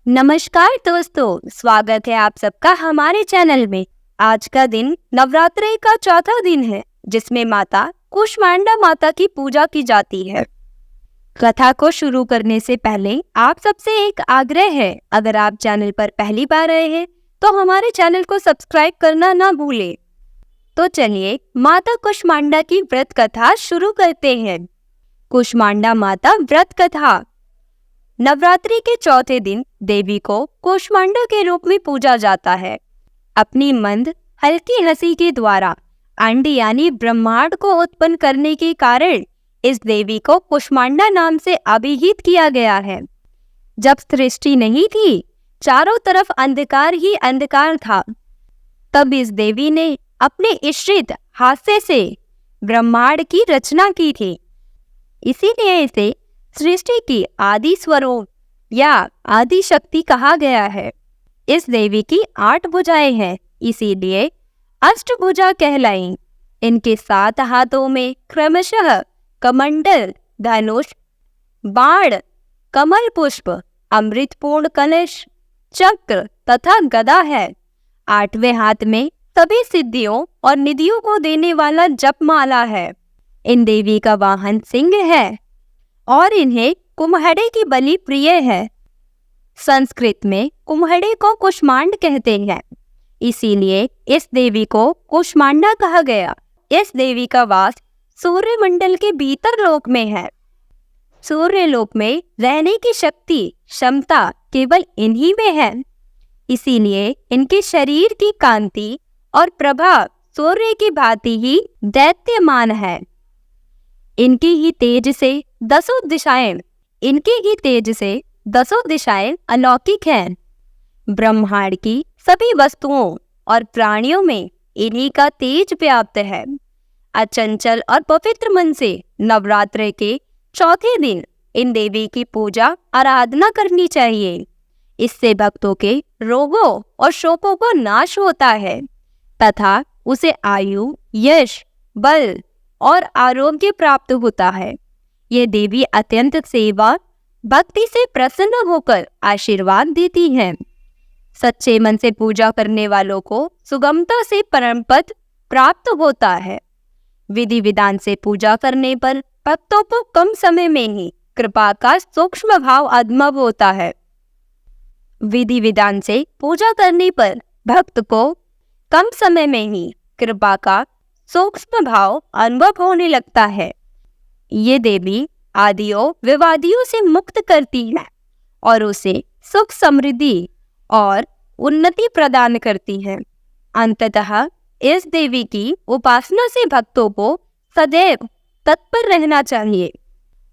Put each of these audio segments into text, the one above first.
नमस्कार दोस्तों, स्वागत है आप सबका हमारे चैनल में। आज का दिन नवरात्रि का चौथा दिन है, जिसमें माता कूष्मांडा माता की पूजा की जाती है। कथा को शुरू करने से पहले आप सबसे एक आग्रह है, अगर आप चैनल पर पहली बार आए हैं तो हमारे चैनल को सब्सक्राइब करना ना भूलें। तो चलिए माता कूष्मांडा की व्रत कथा शुरू करते हैं। कूष्मांडा माता व्रत कथा। नवरात्रि के चौथे दिन देवी को कूष्मांडा के रूप में पूजा जाता है। अपनी मंद हल्की हंसी के द्वारा अंड यानी ब्रह्मांड को उत्पन्न करने के कारण इस देवी को कूष्मांडा नाम से अभिहित किया गया है। जब सृष्टि नहीं थी, चारों तरफ अंधकार ही अंधकार था, तब इस देवी ने अपने ईश्वरित हास्य से ब्रह्मांड की रचना की थी। इसीलिए इसे सृष्टि की आदि स्वरूप या आदि शक्ति कहा गया है। इस देवी की 8 भुजाएं हैं, इसीलिए अष्टभुजा कहलाई। इनके 7 हाथों में क्रमशः कमंडल, धनुष, बाण, कमल पुष्प, अमृतपूर्ण कलश, चक्र तथा गदा है। 8वें हाथ में सभी सिद्धियों और निधियों को देने वाला जपमाला है। इन देवी का वाहन सिंह है और इन्हें कुम्हड़े की बलि प्रिय है। संस्कृत में कुम्हड़े को कूष्मांड कहते हैं, इसीलिए इस देवी को कूष्मांडा कहा गया। इस देवी का वास सूर्य मंडल के भीतर लोक में है। सूर्य लोक में रहने की शक्ति क्षमता केवल इन्हीं में है, इसीलिए इनके शरीर की कांति और प्रभा सूर्य की भांति ही दैत्यमान है। इनके ही तेज से दसों दिशाएं अलौकिक हैं। ब्रह्मांड की सभी वस्तुओं और प्राणियों में इन्हीं का तेज व्याप्त है। अचंचल और पवित्र मन से नवरात्रि के चौथे दिन इन देवी की पूजा आराधना करनी चाहिए। इससे भक्तों के रोगों और शोकों को नाश होता है तथा उसे आयु, यश, बल और आरोग्य प्राप्त होता है। ये देवी अत्यंत सेवा भक्ति से प्रसन्न होकर आशीर्वाद देती हैं। सच्चे मन से पूजा करने वालों को सुगमता से परम पद प्राप्त होता है। विधि विधान से पूजा करने पर भक्तों को कम समय में ही कृपा का सूक्ष्म भाव अनुभव होता है। विधि विधान से पूजा करने पर भक्त को कम समय में ही कृपा का सूक्ष्म भाव अनुभव होने लगता है। ये देवी आदियों विवादियों से मुक्त करती है और उसे सुख, समृद्धि और उन्नति प्रदान करती है। अंततः इस देवी की उपासना से भक्तों को सदैव तत्पर रहना चाहिए।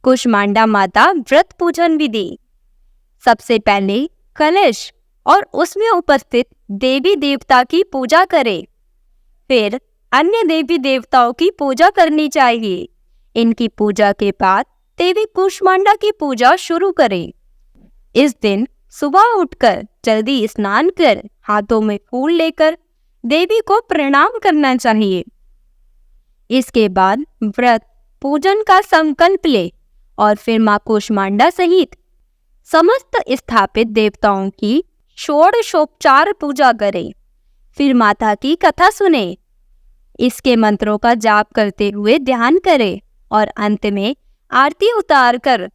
कूष्मांडा माता व्रत पूजन विधि। सबसे पहले कलश और उसमें उपस्थित देवी देवता की पूजा करें। फिर अन्य देवी देवताओं की पूजा करनी चाहिए। इनकी पूजा के बाद देवी कूष्मांडा की पूजा शुरू करें। इस दिन सुबह उठकर जल्दी स्नान कर हाथों में फूल लेकर देवी को प्रणाम करना चाहिए। इसके बाद व्रत पूजन का संकल्प ले और फिर मां कूष्मांडा सहित समस्त स्थापित देवताओं की षोडशोपचार पूजा करें। फिर माता की कथा सुने, इसके मंत्रों का जाप करते हुए ध्यान करें और अंत में आरती उतार कर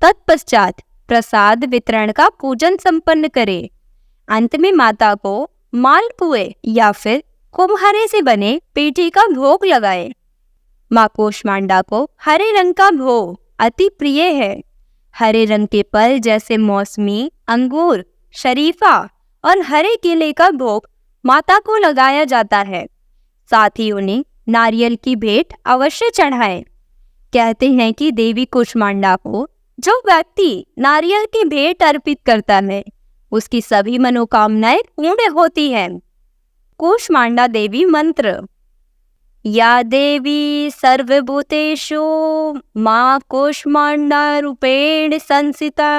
तत्पश्चात प्रसाद वितरण का पूजन संपन्न करें। अंत में माता को मालपुए या फिर कुम्हरे से बने पेठी का भोग लगाएं। मां कूष्मांडा को हरे रंग का भोग अति प्रिय है। हरे रंग के फल जैसे मौसमी, अंगूर, शरीफा और हरे केले का भोग माता को लगाया जाता है। साथ ही उन्हें नारियल की भेंट अवश्य चढ़ाएं। कहते हैं कि देवी कूष्मांडा को जो व्यक्ति नारियल की भेंट अर्पित करता है, उसकी सभी मनोकामनाएं पूर्ण होती हैं। कूष्मांडा देवी मंत्र। या देवी सर्वभूतेषु मां कूष्मांडा रूपेण संस्थिता।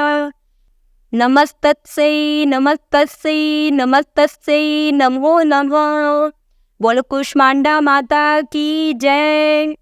नमस्तस्यै नमस्तस्यै नमस्तस्यै नमो नमः। बोलो कूष्मांडा माता की जय।